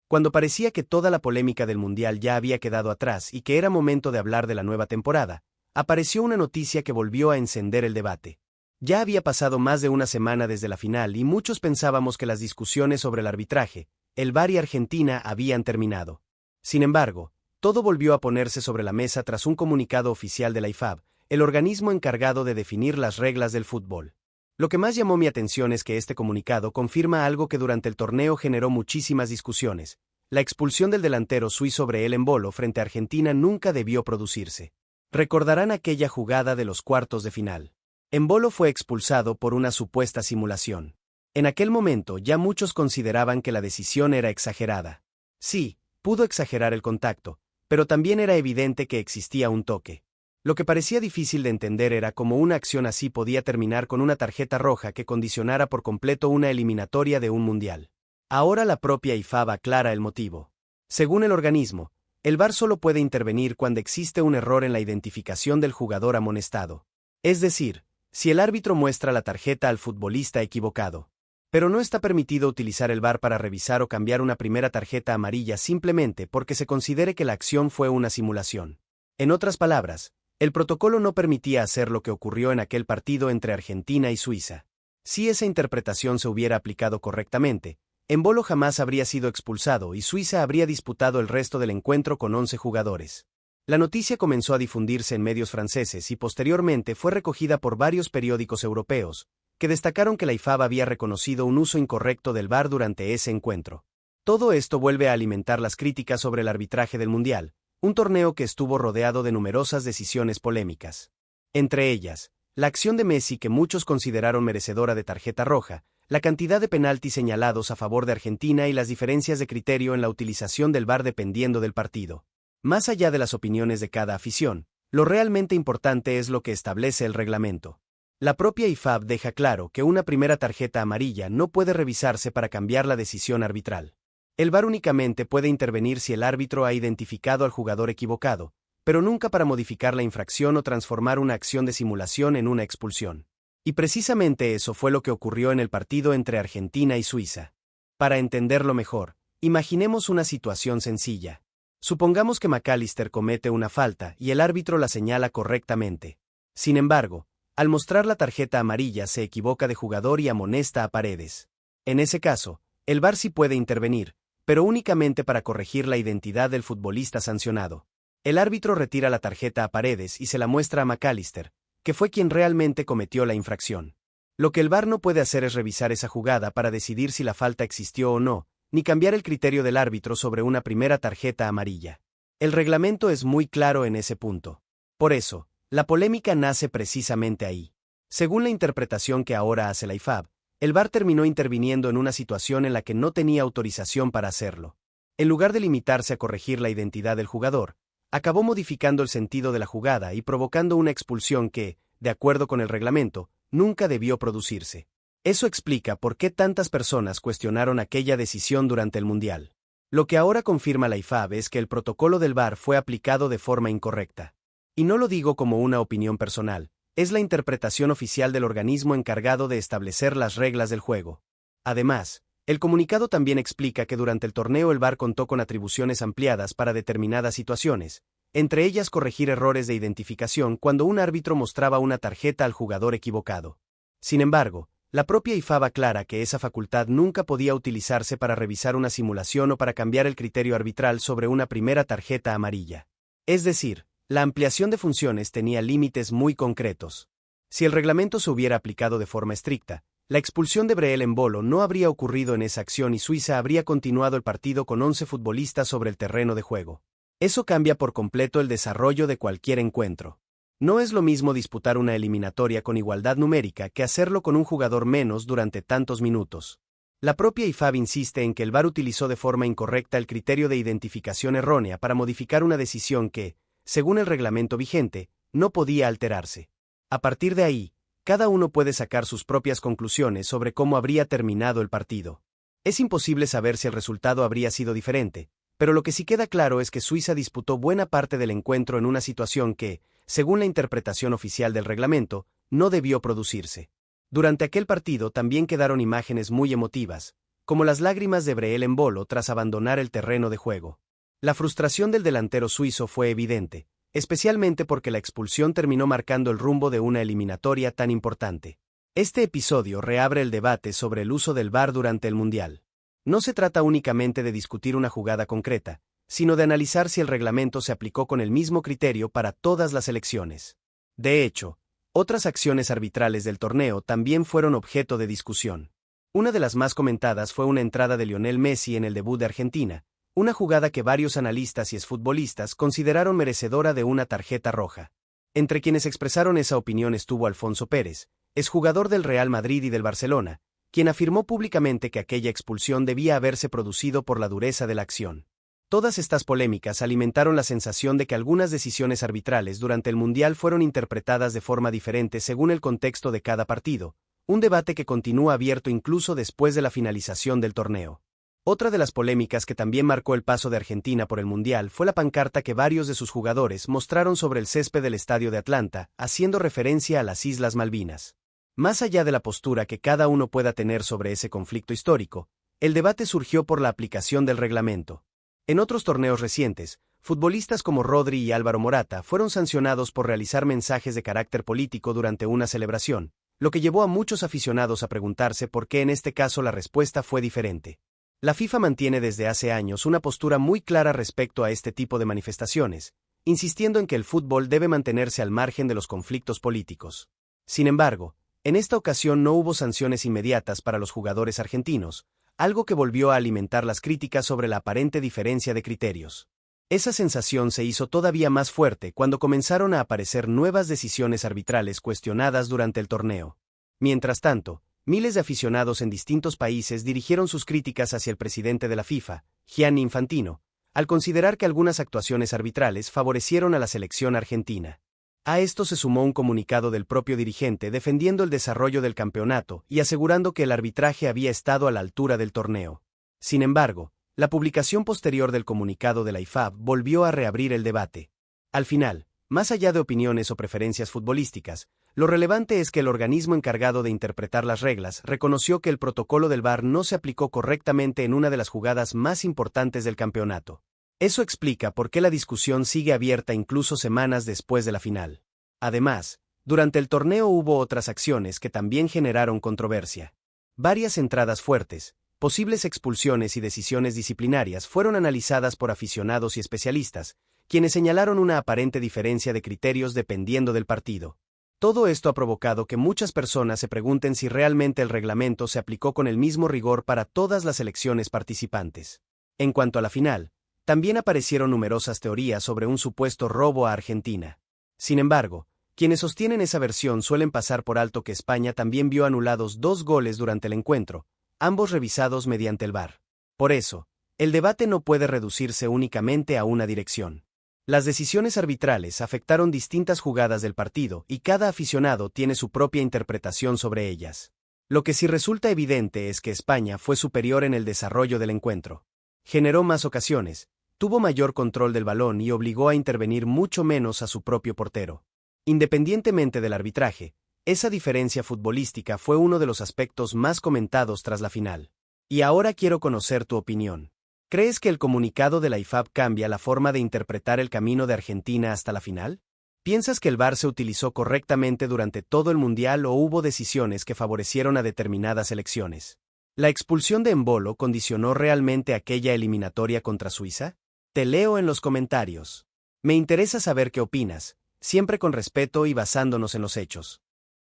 Cuando parecía que toda la polémica del Mundial ya había quedado atrás y que era momento de hablar de la nueva temporada, apareció una noticia que volvió a encender el debate. Ya había pasado más de una semana desde la final y muchos pensábamos que las discusiones sobre el arbitraje, el VAR y Argentina habían terminado. Sin embargo, todo volvió a ponerse sobre la mesa tras un comunicado oficial de la IFAB, el organismo encargado de definir las reglas del fútbol. Lo que más llamó mi atención es que este comunicado confirma algo que durante el torneo generó muchísimas discusiones. La expulsión del delantero suizo Breel Embolo frente a Argentina nunca debió producirse. Recordarán aquella jugada de los cuartos de final. Embolo fue expulsado por una supuesta simulación. En aquel momento ya muchos consideraban que la decisión era exagerada. Sí, pudo exagerar el contacto, pero también era evidente que existía un toque. Lo que parecía difícil de entender era cómo una acción así podía terminar con una tarjeta roja que condicionara por completo una eliminatoria de un mundial. Ahora la propia IFAB aclara el motivo. Según el organismo, el VAR solo puede intervenir cuando existe un error en la identificación del jugador amonestado. Es decir, si el árbitro muestra la tarjeta al futbolista equivocado. Pero no está permitido utilizar el VAR para revisar o cambiar una primera tarjeta amarilla simplemente porque se considere que la acción fue una simulación. En otras palabras, el protocolo no permitía hacer lo que ocurrió en aquel partido entre Argentina y Suiza. Si esa interpretación se hubiera aplicado correctamente, Embolo jamás habría sido expulsado y Suiza habría disputado el resto del encuentro con 11 jugadores. La noticia comenzó a difundirse en medios franceses y posteriormente fue recogida por varios periódicos europeos, que destacaron que la IFAB había reconocido un uso incorrecto del VAR durante ese encuentro. Todo esto vuelve a alimentar las críticas sobre el arbitraje del Mundial, un torneo que estuvo rodeado de numerosas decisiones polémicas. Entre ellas, la acción de Messi que muchos consideraron merecedora de tarjeta roja, la cantidad de penaltis señalados a favor de Argentina y las diferencias de criterio en la utilización del VAR dependiendo del partido. Más allá de las opiniones de cada afición, lo realmente importante es lo que establece el reglamento. La propia IFAB deja claro que una primera tarjeta amarilla no puede revisarse para cambiar la decisión arbitral. El VAR únicamente puede intervenir si el árbitro ha identificado al jugador equivocado, pero nunca para modificar la infracción o transformar una acción de simulación en una expulsión. Y precisamente eso fue lo que ocurrió en el partido entre Argentina y Suiza. Para entenderlo mejor, imaginemos una situación sencilla. Supongamos que McAllister comete una falta y el árbitro la señala correctamente. Sin embargo, al mostrar la tarjeta amarilla se equivoca de jugador y amonesta a Paredes. En ese caso, el VAR sí puede intervenir, pero únicamente para corregir la identidad del futbolista sancionado. El árbitro retira la tarjeta a Paredes y se la muestra a McAllister, que fue quien realmente cometió la infracción. Lo que el VAR no puede hacer es revisar esa jugada para decidir si la falta existió o no, ni cambiar el criterio del árbitro sobre una primera tarjeta amarilla. El reglamento es muy claro en ese punto. Por eso, la polémica nace precisamente ahí. Según la interpretación que ahora hace la IFAB, el VAR terminó interviniendo en una situación en la que no tenía autorización para hacerlo. En lugar de limitarse a corregir la identidad del jugador, acabó modificando el sentido de la jugada y provocando una expulsión que, de acuerdo con el reglamento, nunca debió producirse. Eso explica por qué tantas personas cuestionaron aquella decisión durante el Mundial. Lo que ahora confirma la IFAB es que el protocolo del VAR fue aplicado de forma incorrecta. Y no lo digo como una opinión personal. Es la interpretación oficial del organismo encargado de establecer las reglas del juego. Además, el comunicado también explica que durante el torneo el VAR contó con atribuciones ampliadas para determinadas situaciones, entre ellas corregir errores de identificación cuando un árbitro mostraba una tarjeta al jugador equivocado. Sin embargo, la propia IFAB aclara que esa facultad nunca podía utilizarse para revisar una simulación o para cambiar el criterio arbitral sobre una primera tarjeta amarilla. Es decir, la ampliación de funciones tenía límites muy concretos. Si el reglamento se hubiera aplicado de forma estricta, la expulsión de Breel Embolo no habría ocurrido en esa acción y Suiza habría continuado el partido con 11 futbolistas sobre el terreno de juego. Eso cambia por completo el desarrollo de cualquier encuentro. No es lo mismo disputar una eliminatoria con igualdad numérica que hacerlo con un jugador menos durante tantos minutos. La propia IFAB insiste en que el VAR utilizó de forma incorrecta el criterio de identificación errónea para modificar una decisión que, según el reglamento vigente, no podía alterarse. A partir de ahí, cada uno puede sacar sus propias conclusiones sobre cómo habría terminado el partido. Es imposible saber si el resultado habría sido diferente, pero lo que sí queda claro es que Suiza disputó buena parte del encuentro en una situación que, según la interpretación oficial del reglamento, no debió producirse. Durante aquel partido también quedaron imágenes muy emotivas, como las lágrimas de Breel Embolo tras abandonar el terreno de juego. La frustración del delantero suizo fue evidente, especialmente porque la expulsión terminó marcando el rumbo de una eliminatoria tan importante. Este episodio reabre el debate sobre el uso del VAR durante el Mundial. No se trata únicamente de discutir una jugada concreta, sino de analizar si el reglamento se aplicó con el mismo criterio para todas las elecciones. De hecho, otras acciones arbitrales del torneo también fueron objeto de discusión. Una de las más comentadas fue una entrada de Lionel Messi en el debut de Argentina, una jugada que varios analistas y exfutbolistas consideraron merecedora de una tarjeta roja. Entre quienes expresaron esa opinión estuvo Alfonso Pérez, exjugador del Real Madrid y del Barcelona, quien afirmó públicamente que aquella expulsión debía haberse producido por la dureza de la acción. Todas estas polémicas alimentaron la sensación de que algunas decisiones arbitrales durante el Mundial fueron interpretadas de forma diferente según el contexto de cada partido, un debate que continúa abierto incluso después de la finalización del torneo. Otra de las polémicas que también marcó el paso de Argentina por el Mundial fue la pancarta que varios de sus jugadores mostraron sobre el césped del estadio de Atlanta, haciendo referencia a las Islas Malvinas. Más allá de la postura que cada uno pueda tener sobre ese conflicto histórico, el debate surgió por la aplicación del reglamento. En otros torneos recientes, futbolistas como Rodri y Álvaro Morata fueron sancionados por realizar mensajes de carácter político durante una celebración, lo que llevó a muchos aficionados a preguntarse por qué en este caso la respuesta fue diferente. La FIFA mantiene desde hace años una postura muy clara respecto a este tipo de manifestaciones, insistiendo en que el fútbol debe mantenerse al margen de los conflictos políticos. Sin embargo, en esta ocasión no hubo sanciones inmediatas para los jugadores argentinos, algo que volvió a alimentar las críticas sobre la aparente diferencia de criterios. Esa sensación se hizo todavía más fuerte cuando comenzaron a aparecer nuevas decisiones arbitrales cuestionadas durante el torneo. Mientras tanto, miles de aficionados en distintos países dirigieron sus críticas hacia el presidente de la FIFA, Gianni Infantino, al considerar que algunas actuaciones arbitrales favorecieron a la selección argentina. A esto se sumó un comunicado del propio dirigente defendiendo el desarrollo del campeonato y asegurando que el arbitraje había estado a la altura del torneo. Sin embargo, la publicación posterior del comunicado de la IFAB volvió a reabrir el debate. Al final, más allá de opiniones o preferencias futbolísticas, lo relevante es que el organismo encargado de interpretar las reglas reconoció que el protocolo del VAR no se aplicó correctamente en una de las jugadas más importantes del campeonato. Eso explica por qué la discusión sigue abierta incluso semanas después de la final. Además, durante el torneo hubo otras acciones que también generaron controversia. Varias entradas fuertes, posibles expulsiones y decisiones disciplinarias fueron analizadas por aficionados y especialistas, quienes señalaron una aparente diferencia de criterios dependiendo del partido. Todo esto ha provocado que muchas personas se pregunten si realmente el reglamento se aplicó con el mismo rigor para todas las selecciones participantes. En cuanto a la final, también aparecieron numerosas teorías sobre un supuesto robo a Argentina. Sin embargo, quienes sostienen esa versión suelen pasar por alto que España también vio anulados 2 goles durante el encuentro, ambos revisados mediante el VAR. Por eso, el debate no puede reducirse únicamente a una dirección. Las decisiones arbitrales afectaron distintas jugadas del partido y cada aficionado tiene su propia interpretación sobre ellas. Lo que sí resulta evidente es que España fue superior en el desarrollo del encuentro. Generó más ocasiones, tuvo mayor control del balón y obligó a intervenir mucho menos a su propio portero. Independientemente del arbitraje, esa diferencia futbolística fue uno de los aspectos más comentados tras la final. Y ahora quiero conocer tu opinión. ¿Crees que el comunicado de la IFAB cambia la forma de interpretar el camino de Argentina hasta la final? ¿Piensas que el VAR se utilizó correctamente durante todo el Mundial o hubo decisiones que favorecieron a determinadas selecciones? ¿La expulsión de Embolo condicionó realmente aquella eliminatoria contra Suiza? Te leo en los comentarios. Me interesa saber qué opinas, siempre con respeto y basándonos en los hechos.